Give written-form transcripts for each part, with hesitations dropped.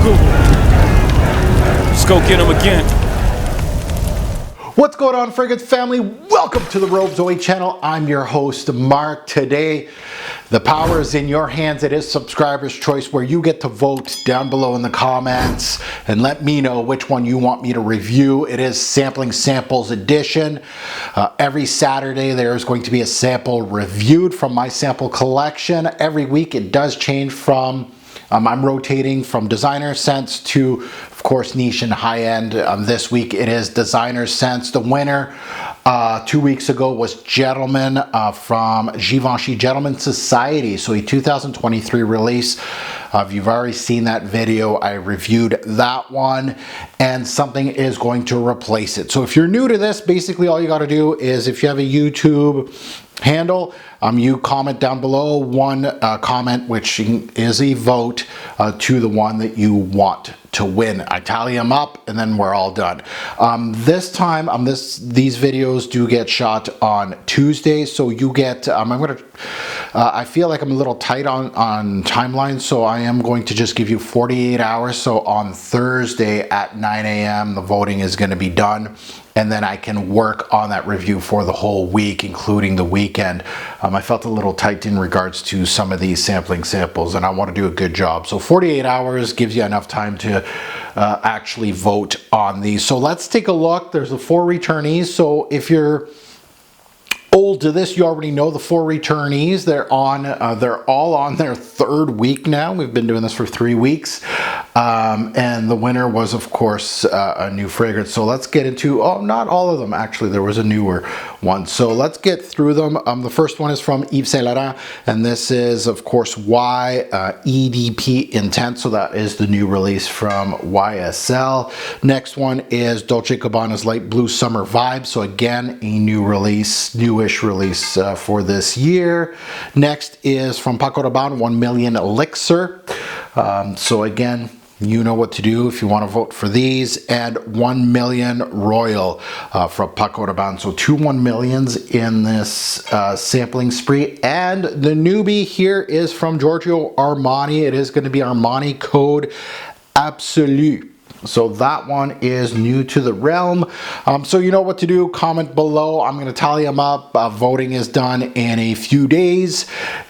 Paco. Let's go get him again. What's going on, Frigates family? Welcome to the Robe Zoe channel. I'm your host, Mark. Today, the power is in your hands. It is subscriber's choice, where you get to vote down below in the comments and let me know which one you want me to review. It is Sampling Samples edition. Every Saturday, there is going to be a sample reviewed from my sample collection. Every week, it does change from I'm rotating from designer scents to, of course, niche and high-end. This week it is designer scents. The winner 2 weeks ago was Gentleman from Givenchy Gentleman Society. So a 2023 release. If you've already seen that video, I reviewed that one, and something is going to replace it. So if you're new to this, basically all you got to do is, if you have a YouTube handle, you comment down below one comment, which is a vote to the one that you want to win. I tally them up and then we're all done. This time, these videos do get shot on Tuesdays, so you get, I feel like I'm a little tight on timeline, so I am going to just give you 48 hours. So on Thursday at 9 a.m. the voting is going to be done, and then I can work on that review for the whole week, including the weekend. I felt a little tight in regards to some of these sampling samples, and I want to do a good job. So 48 hours gives you enough time to actually vote on these. So let's take a look. There's the 4 returnees. So if you're old to this, you already know the 4 returnees. They're all on their 3rd week now. We've been doing this for 3 weeks. And the winner was, of course, a new fragrance. So let's get into, not all of them, actually. There was a newer one. So let's get through them. The first one is from Yves Saint Laurent, and this is, of course, EDP Intense. So that is the new release from YSL. Next one is Dolce & Gabbana's Light Blue Summer Vibe. So again, a new release, newish release for this year. Next is from Paco Rabanne, 1 Million Elixir. So again, you know what to do if you want to vote for these. And 1 Million Royal from Paco Rabanne. So 2 1 millions in this sampling spree. And the newbie here is from Giorgio Armani. It is going to be Armani code Absolu. So that one is new to the realm. So you know what to do. Comment below. I'm going to tally them up. Voting is done in a few days,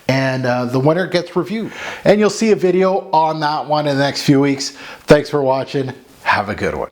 and the winner gets reviewed. And you'll see a video on that one in the next few weeks. Thanks for watching. Have a good one.